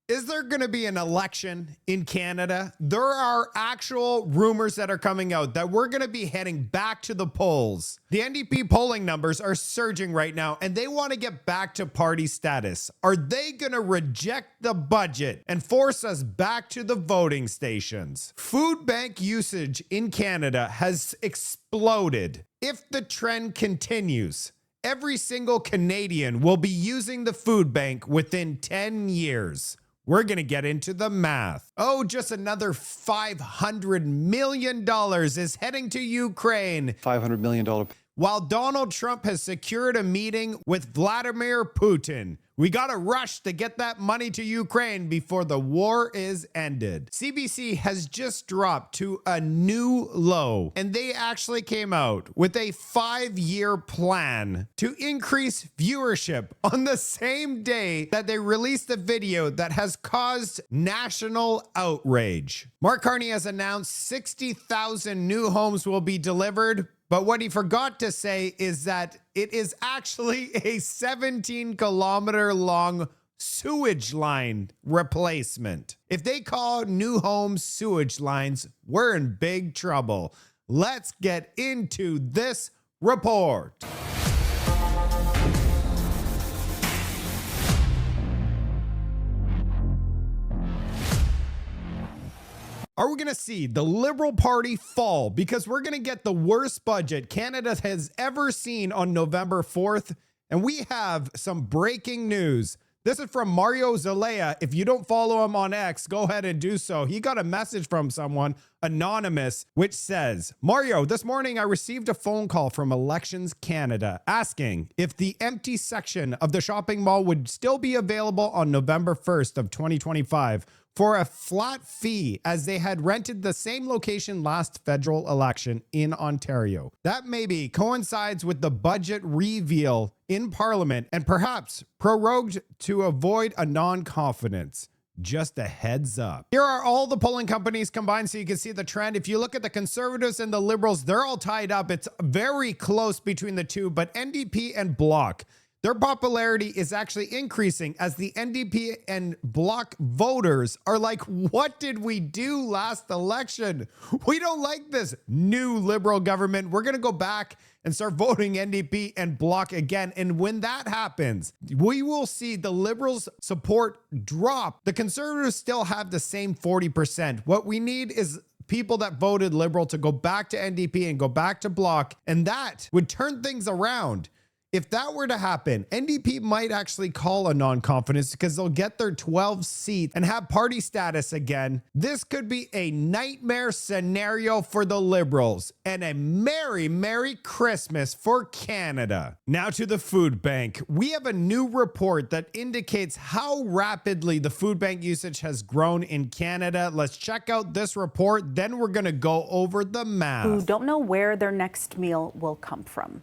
Is there going to be an election in Canada? There are actual rumors that are coming out that we're going to be heading back to the polls. The NDP polling numbers are surging right now, and they want to get back to party status. Are they going to reject the budget and force us back to the voting stations? Food bank usage in Canada has exploded. If the trend continues, every single Canadian will be using the food bank within 10 years. We're going to get into the math. Oh, just another $500 million is heading to Ukraine. $500 million. While Donald Trump has secured a meeting with Vladimir Putin. We got to rush to get that money to Ukraine before the war is ended. CBC has just dropped to a new low, and they actually came out with a 5-year plan to increase viewership on the same day that they released a video that has caused national outrage. Mark Carney has announced 60,000 new homes will be delivered, but what he forgot to say is that it is actually a 17-kilometer long sewage line replacement. If they call new homes sewage lines, we're in big trouble. Let's get into this report. Are we going to see the Liberal Party fall? Because we're going to get the worst budget Canada has ever seen on November 4th. And we have some breaking news. This is from Mario Zelaya. If you don't follow him on X, go ahead and do so. He got a message from someone, anonymous, which says, Mario, this morning I received a phone call from Elections Canada asking if the empty section of the shopping mall would still be available on November 1st of 2025 for a flat fee, as they had rented the same location last federal election in Ontario. That maybe coincides with the budget reveal in Parliament and perhaps prorogued to avoid a non-confidence. Just a heads up. Here are all the polling companies combined so you can see the trend. If you look at the Conservatives and the Liberals, they're all tied up. It's very close between the two, but NDP and Bloc, their popularity is actually increasing as the NDP and Bloc voters are like, what did we do last election? We don't like this new Liberal government. We're going to go back and start voting NDP and Bloc again. And when that happens, we will see the Liberals' support drop. The Conservatives still have the same 40%. What we need is people that voted Liberal to go back to NDP and go back to Bloc, and that would turn things around. If that were to happen, NDP might actually call a non-confidence because they'll get their 12 seats and have party status again. This could be a nightmare scenario for the Liberals and a merry, merry Christmas for Canada. Now to the food bank. We have a new report that indicates how rapidly the food bank usage has grown in Canada. Let's check out this report, then we're going to go over the math. Who don't know where their next meal will come from.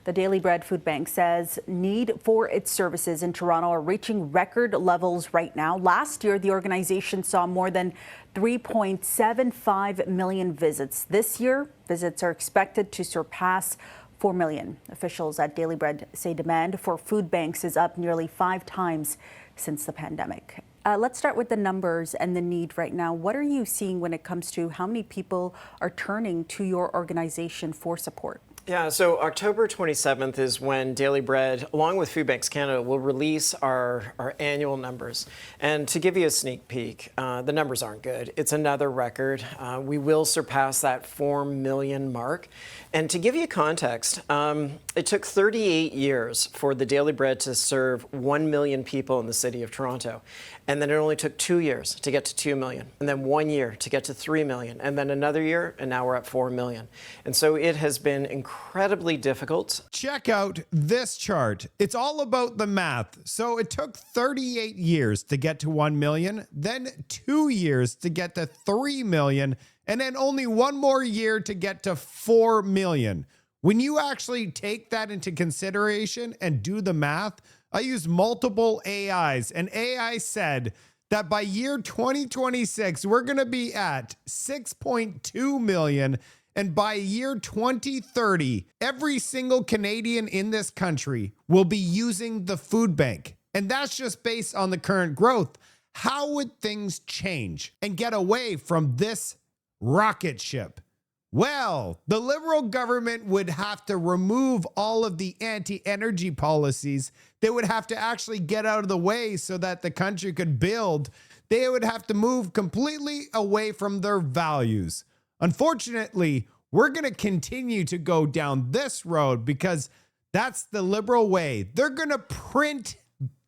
The Daily Bread Food Bank says need for its services in Toronto are reaching record levels right now. Last year, the organization saw more than 3.75 million visits. This year, visits are expected to surpass 4 million. Officials at Daily Bread say demand for food banks is up nearly 5 times since the pandemic. Let's start with the numbers and the need right now. What are you seeing when it comes to how many people are turning to your organization for support? Yeah, so October 27th is when Daily Bread, along with Food Banks Canada, will release our annual numbers. And to give you a sneak peek, the numbers aren't good. It's another record. We will surpass that 4 million mark. And to give you context, it took 38 years for the Daily Bread to serve 1 million people in the city of Toronto. And then it only took 2 years to get to 2 million, and then 1 year to get to 3 million, and then another year, and now we're at 4 million. And so it has been incredibly difficult. Check out this chart. It's all about the math. So it took 38 years to get to 1 million, then 2 years to get to 3 million, and then only 1 more year to get to 4 million. When you actually take that into consideration and do the math, I used multiple AIs, and AI said that by year 2026, we're going to be at 6.2 million. And by year 2030, every single Canadian in this country will be using the food bank. And that's just based on the current growth. how would things change and get away from this rocket ship? Well, the Liberal government would have to remove all of the anti-energy policies. They would have to actually get out of the way so that the country could build. They would have to move completely away from their values. Unfortunately, we're going to continue to go down this road because that's the Liberal way. They're going to print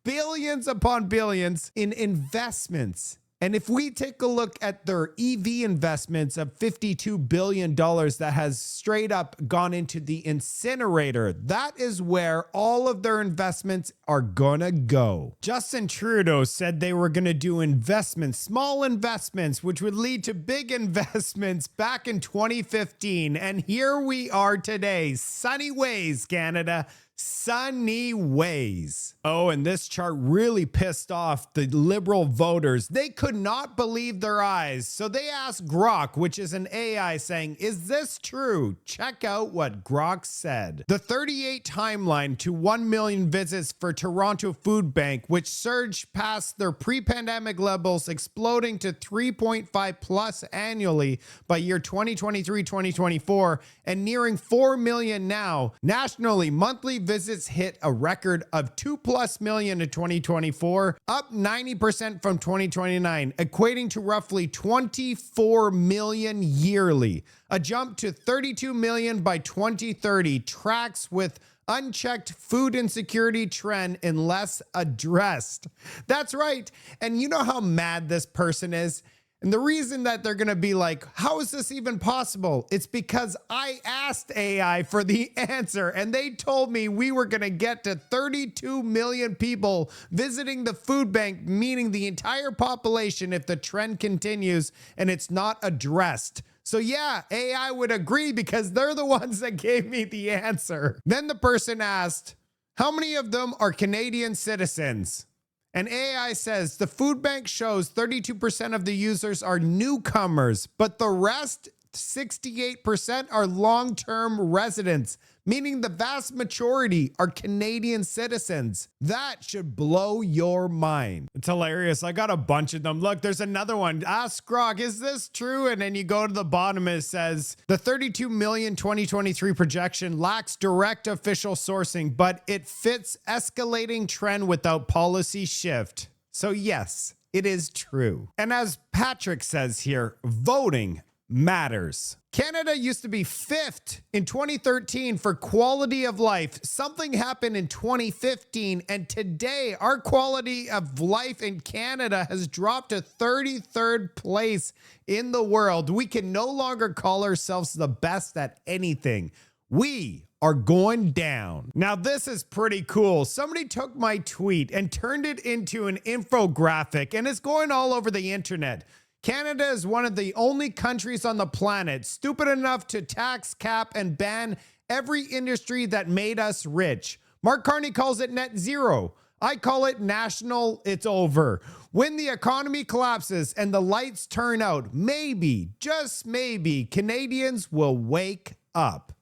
billions upon billions in investments. And if we take a look at their EV investments of $52 billion that has straight up gone into the incinerator, that is where all of their investments are gonna go. Justin Trudeau said they were gonna do investments, small investments, which would lead to big investments back in 2015. And here we are today. Sunny ways, Canada. Sunny ways. Oh, and this chart really pissed off the Liberal voters. They could not believe their eyes. So they asked Grok, which is an AI, saying, is this true? Check out what Grok said. The 38 timeline to 1 million visits for Toronto Food Bank, which surged past their pre-pandemic levels, exploding to 3.5 plus annually by year 2023-2024, and nearing 4 million now. Nationally, monthly visits hit a record of 2+ million in 2024, up 90% from 2029, equating to roughly 24 million yearly. A jump to 32 million by 2030 tracks with unchecked food insecurity trend unless addressed. That's right. And you know how mad this person is? And the reason that they're going to be like, how is this even possible? It's because I asked AI for the answer and they told me we were going to get to 32 million people visiting the food bank, meaning the entire population if the trend continues and it's not addressed. So yeah, AI would agree because they're the ones that gave me the answer. Then the person asked, how many of them are Canadian citizens? And AI says the food bank shows 32% of the users are newcomers, but the rest, 68%, are long-term residents, meaning the vast majority are Canadian citizens. That should blow your mind. It's hilarious. I got a bunch of them. Look, there's another one. Ask Grok, is this true? And then you go to the bottom and it says, the 32 million 2023 projection lacks direct official sourcing, but it fits escalating trend without policy shift. So yes, it is true. And as Patrick says here, voting matters. Canada used to be 5th in 2013 for quality of life. Something happened in 2015, and today our quality of life in Canada has dropped to 33rd place in the world. We can no longer call ourselves the best at anything. We are going down. Now, this is pretty cool. Somebody took my tweet and turned it into an infographic, and it's going all over the internet. Canada is one of the only countries on the planet stupid enough to tax, cap, and ban every industry that made us rich. Mark Carney calls it net zero. I call it national, it's over. When the economy collapses and the lights turn out, maybe, just maybe, Canadians will wake up.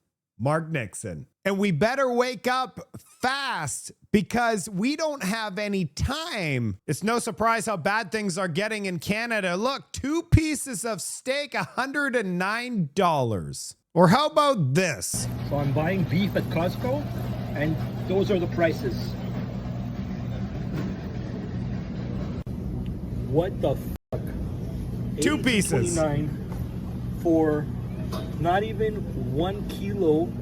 Mark Nixon. And we better wake up fast because we don't have any time. It's no surprise how bad things are getting in Canada. Look, 2 pieces of steak, $109. Or how about this? So I'm buying beef at Costco, and those are the prices. What the fuck? 2 pieces. $82.29 for not even 1 kilo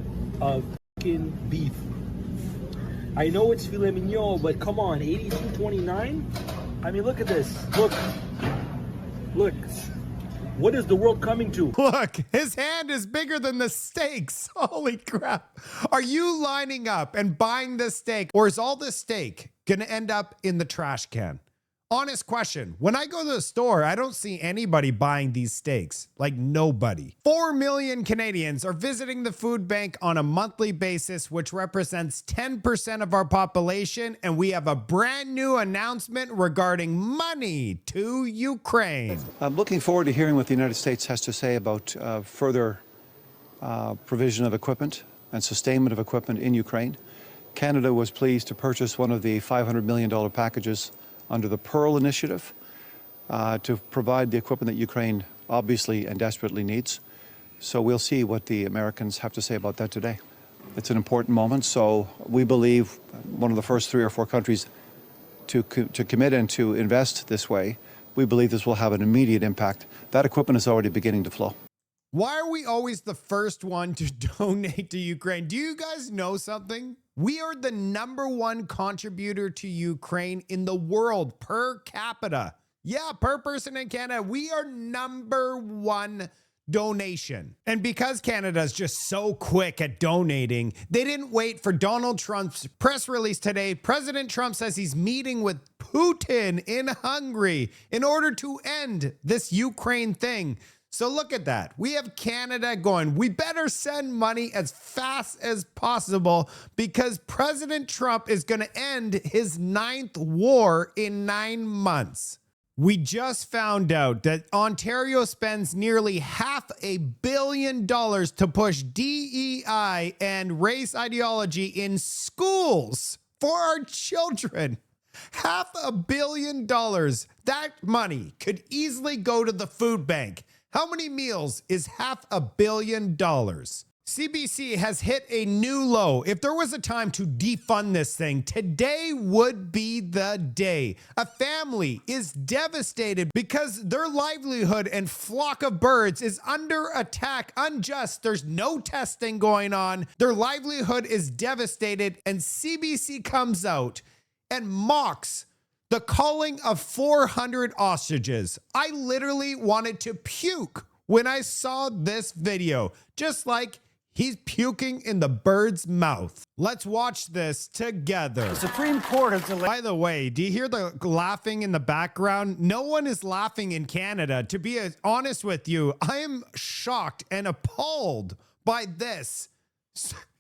of fucking beef. I know it's filet mignon, but come on, $82.29? I mean, look at this. Look. Look. What is the world coming to? Look, his hand is bigger than the steaks. Holy crap. Are you lining up and buying this steak, or is all this steak going to end up in the trash can? Honest question. When I go to the store, I don't see anybody buying these steaks. Like nobody. 4 million Canadians are visiting the food bank on a monthly basis, which represents 10% of our population. And we have a brand new announcement regarding money to Ukraine. I'm looking forward to hearing what the United States has to say about further provision of equipment and sustainment of equipment in Ukraine. Canada was pleased to purchase one of the $500 million packages under the Pearl Initiative. to provide the equipment that Ukraine obviously and desperately needs. So we'll see what the Americans have to say about that today. It's an important moment, so we believe one of the first 3 or 4 countries to commit and to invest this way. We believe this will have an immediate impact. That equipment is already beginning to flow. Why are we always the first one to donate to Ukraine? Do you guys know something? We are the #1 contributor to Ukraine in the world per capita. Yeah, per person in Canada, we are #1 donation. And because Canada's just so quick at donating, they didn't wait for Donald Trump's press release today. President Trump says he's meeting with Putin in Hungary in order to end this Ukraine thing. So look at that. We have Canada going, we better send money as fast as possible because President Trump is going to end his 9th war in 9 months. We just found out that Ontario spends nearly $500 million to push DEI and race ideology in schools for our children. $500 million. That money could easily go to the food bank. How many meals is $500 million? CBC has hit a new low. If there was a time to defund this thing, today would be the day. A family is devastated because their livelihood and flock of birds is under attack, unjust. There's no testing going on. Their livelihood is devastated, and CBC comes out and mocks the culling of 400 ostriches. I literally wanted to puke when I saw this video, just like he's puking in the bird's mouth. Let's watch this together. The Supreme Court has delayed. By the way, do you hear the laughing in the background? No one is laughing in Canada. To be honest with you, I am shocked and appalled by this.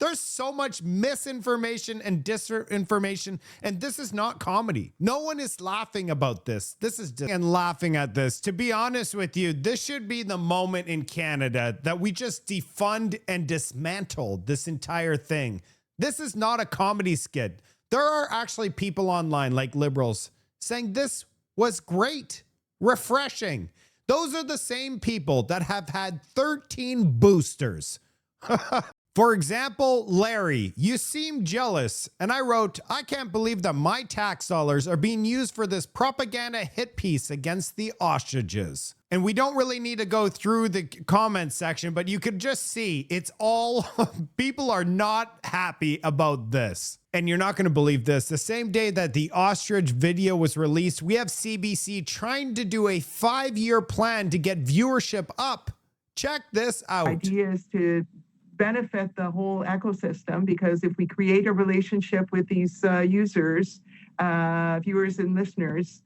There's so much misinformation and disinformation, and this is not comedy. No one is laughing about this. This is just and laughing at this. To be honest with you, this should be the moment in Canada that we just defund and dismantle this entire thing. This is not a comedy skit. There are actually people online, like liberals, saying this was great, refreshing. Those are the same people that have had 13 boosters. For example, Larry, you seem jealous. And I wrote, I can't believe that my tax dollars are being used for this propaganda hit piece against the ostriches. And we don't really need to go through the comment section, but you could just see it's all people are not happy about this. And you're not going to believe this. The same day that the ostrich video was released, we have CBC trying to do a 5-year plan to get viewership up. Check this out. Idea is to benefit the whole ecosystem, because if we create a relationship with these users, viewers and listeners,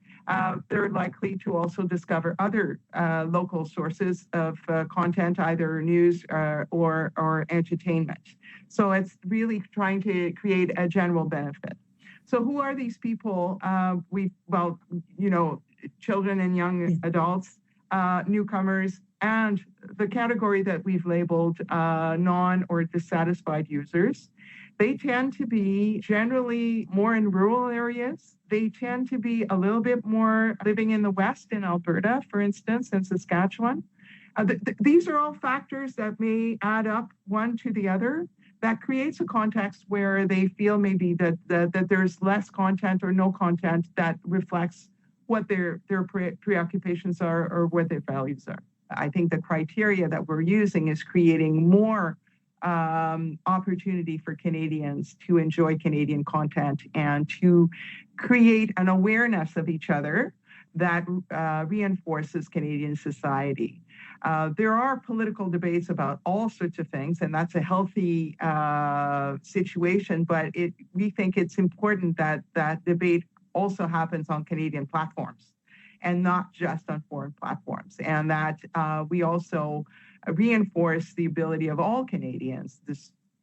they're likely to also discover other local sources of content, either news or entertainment. So it's really trying to create a general benefit. So who are these people? Children and young adults, newcomers, and the category that we've labeled non or dissatisfied users. They tend to be generally more in rural areas. They tend to be a little bit more living in the West, in Alberta, for instance, and Saskatchewan. These are all factors that may add up one to the other. That creates a context where they feel maybe that there's less content or no content that reflects what their preoccupations are or what their values are. I think the criteria that we're using is creating more opportunity for Canadians to enjoy Canadian content and to create an awareness of each other that reinforces Canadian society. There are political debates about all sorts of things, and that's a healthy situation, but we think it's important that that debate also happens on Canadian platforms and not just on foreign platforms, and that we also reinforce the ability of all Canadians,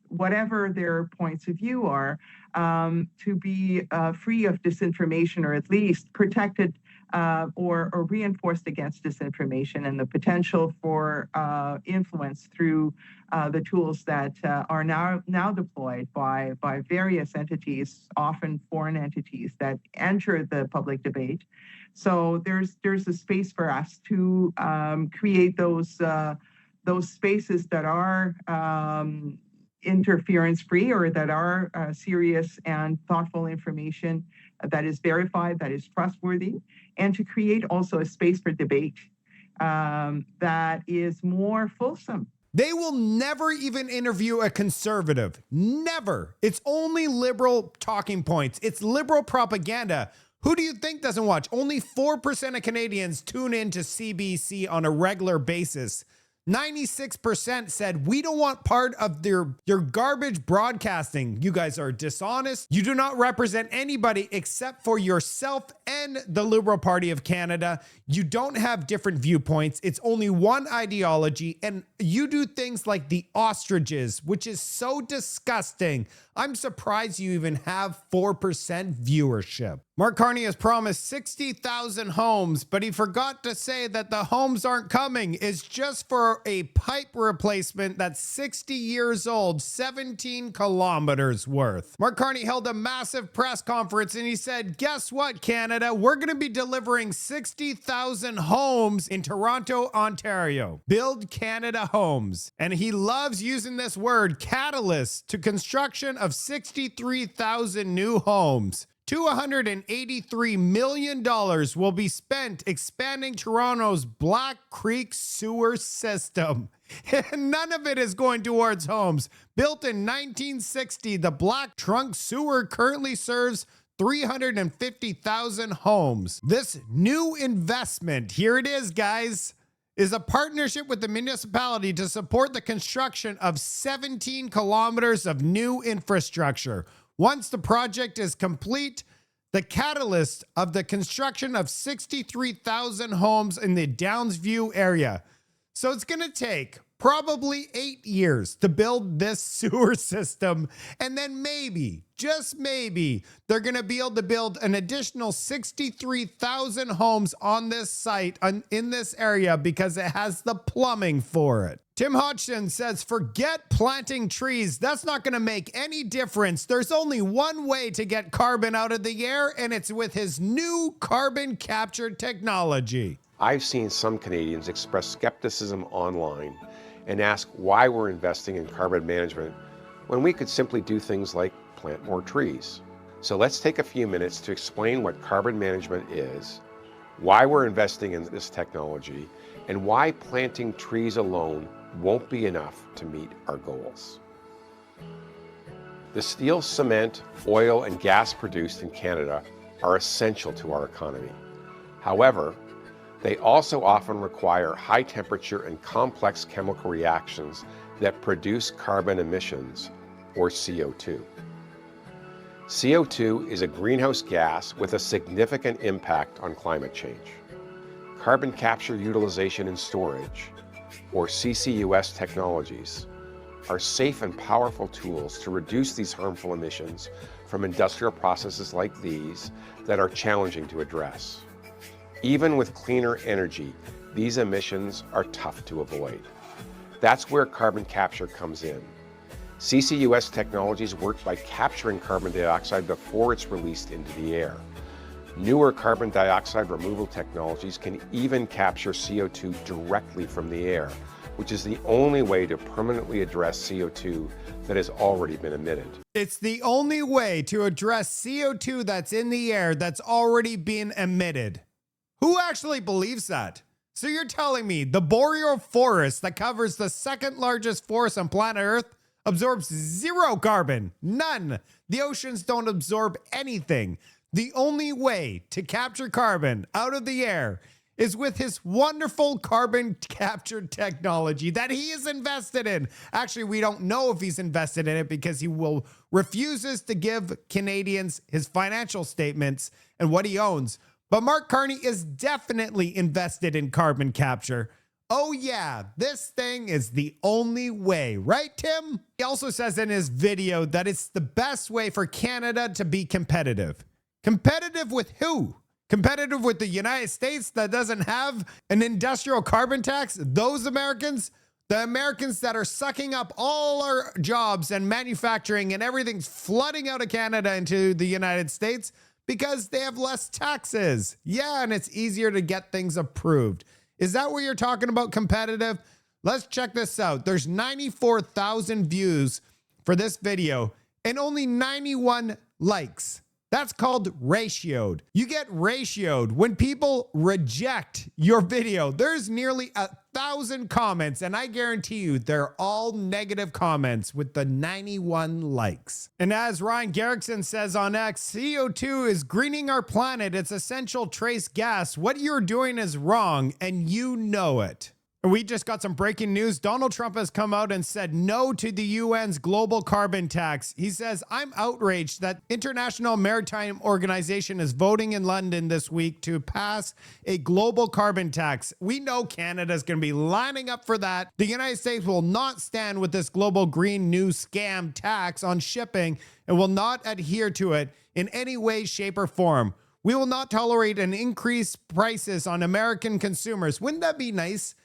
whatever their points of view are, to be free of disinformation, or at least protected or reinforced against disinformation and the potential for influence through the tools that are now deployed by various entities, often foreign entities that enter the public debate. So there's a space for us to create those spaces that are interference-free or that are serious and thoughtful information that is verified, that is trustworthy, and to create also a space for debate that is more fulsome. They will never even interview a conservative. Never. It's only liberal talking points. It's liberal propaganda. Who do you think doesn't watch? Only 4% of Canadians tune in to CBC on a regular basis. 96% said, we don't want part of your garbage broadcasting. You guys are dishonest. You do not represent anybody except for yourself and the Liberal Party of Canada. You don't have different viewpoints. It's only one ideology. And you do things like the ostriches, which is so disgusting. I'm surprised you even have 4% viewership. Mark Carney has promised 60,000 homes, but he forgot to say that the homes aren't coming. It's just for a pipe replacement that's 60 years old, 17 kilometers worth. Mark Carney held a massive press conference and he said, guess what, Canada? We're going to be delivering 60,000 homes in Toronto, Ontario. Build Canada homes. And he loves using this word, catalyst, to construction of 63,000 new homes. $283 million will be spent expanding Toronto's Black Creek sewer system. And none of it is going towards homes. Built in 1960, the Black Trunk sewer currently serves 350,000 homes. This new investment, here it is, guys, is a partnership with the municipality to support the construction of 17 kilometers of new infrastructure. Once the project is complete, the catalyst of the construction of 63,000 homes in the Downsview area. So it's going to take probably 8 years to build this sewer system. And then maybe, just maybe, they're going to be able to build an additional 63,000 homes on this site in this area because it has the plumbing for it. Tim Hodgson says, forget planting trees. That's not going to make any difference. There's only one way to get carbon out of the air, and it's with his new carbon capture technology. I've seen some Canadians express skepticism online and ask why we're investing in carbon management when we could simply do things like plant more trees. So let's take a few minutes to explain what carbon management is, why we're investing in this technology, and why planting trees alone won't be enough to meet our goals. The steel, cement, oil, and gas produced in Canada are essential to our economy. However, they also often require high temperature and complex chemical reactions that produce carbon emissions, or CO2. CO2 is a greenhouse gas with a significant impact on climate change. Carbon capture, utilization, and storage, or CCUS technologies, are safe and powerful tools to reduce these harmful emissions from industrial processes like these that are challenging to address. Even with cleaner energy, these emissions are tough to avoid. That's where carbon capture comes in. CCUS technologies work by capturing carbon dioxide before it's released into the air. Newer carbon dioxide removal technologies can even capture CO2 directly from the air, which is the only way to permanently address CO2 that has already been emitted. It's the only way to address CO2 that's in the air that's already been emitted. Who actually believes that? So you're telling me the boreal forest that covers the second largest forest on planet Earth absorbs zero carbon? None. The oceans don't absorb anything. The only way to capture carbon out of the air is with his wonderful carbon capture technology that he is invested in. Actually, we don't know if he's invested in it because he refuses to give Canadians his financial statements and what he owns. But Mark Carney is definitely invested in carbon capture. Oh yeah, this thing is the only way, right, Tim? He also says in his video that it's the best way for Canada to be competitive. Competitive with who? Competitive with the United States that doesn't have an industrial carbon tax? Those Americans? The Americans that are sucking up all our jobs and manufacturing and everything's flooding out of Canada into the United States because they have less taxes. Yeah, and it's easier to get things approved. Is that what you're talking about, competitive? Let's check this out. There's 94,000 views for this video and only 91 likes. That's called ratioed. You get ratioed when people reject your video. There's nearly 1,000 comments, and I guarantee you they're all negative comments with the 91 likes. And as Ryan Garrickson says on X, CO2 is greening our planet. It's essential trace gas. What you're doing is wrong, and you know it. We just got some breaking news. Donald Trump has come out and said no to the UN's global carbon tax. He says, I'm outraged that International Maritime Organization is voting in London this week to pass a global carbon tax. We know Canada's going to be lining up for that. The United States will not stand with this global green new scam tax on shipping and will not adhere to it in any way, shape, or form. We will not tolerate an increased prices on American consumers. Wouldn't that be nice?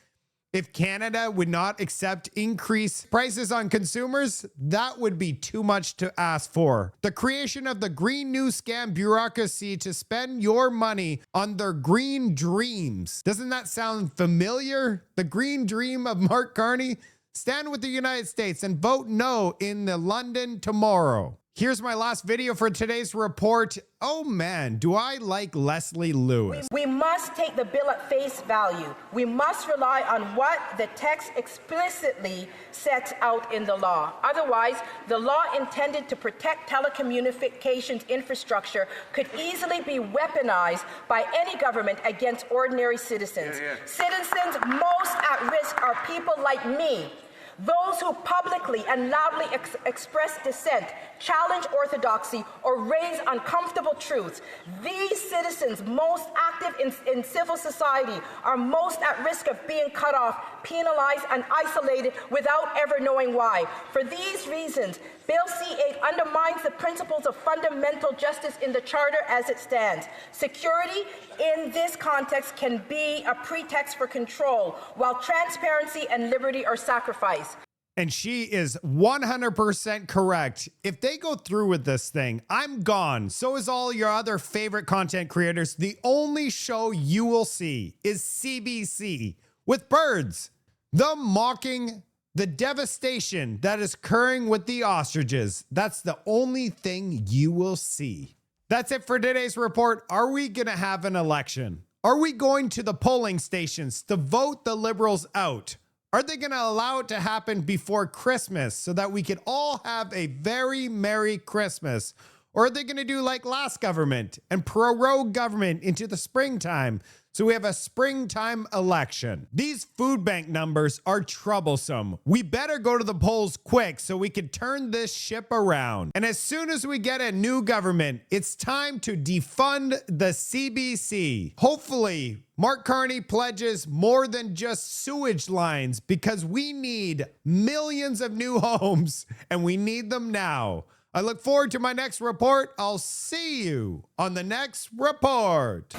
If Canada would not accept increased prices on consumers, that would be too much to ask for. The creation of the Green New Scam bureaucracy to spend your money on their green dreams. Doesn't that sound familiar? The green dream of Mark Carney? Stand with the United States and vote no in the London tomorrow. Here's my last video for today's report. Oh man, do I like Leslie Lewis. We must take the bill at face value. We must rely on what the text explicitly sets out in the law. Otherwise, the law intended to protect telecommunications infrastructure could easily be weaponized by any government against ordinary citizens. Citizens most at risk are people like me. Those who publicly and loudly express dissent, challenge orthodoxy, or raise uncomfortable truths. These citizens most active in civil society are most at risk of being cut off, penalized, and isolated without ever knowing why. For these reasons, Bill C-8 undermines the principles of fundamental justice in the Charter as it stands. Security in this context can be a pretext for control, while transparency and liberty are sacrificed. And she is 100% correct. If they go through with this thing, I'm gone. So is all your other favorite content creators. The only show you will see is CBC with birds. The mocking, the devastation that is occurring with the ostriches. That's the only thing you will see. That's it for today's report. Are we going to have an election? Are we going to the polling stations to vote the Liberals out? Are they going to allow it to happen before Christmas so that we can all have a very Merry Christmas? Or are they going to do like last government and prorogue government into the springtime so we have a springtime election? These food bank numbers are troublesome. We better go to the polls quick so we can turn this ship around. And as soon as we get a new government, it's time to defund the CBC. Hopefully, Mark Carney pledges more than just sewage lines because we need millions of new homes and we need them now. I look forward to my next report. I'll see you on the next report.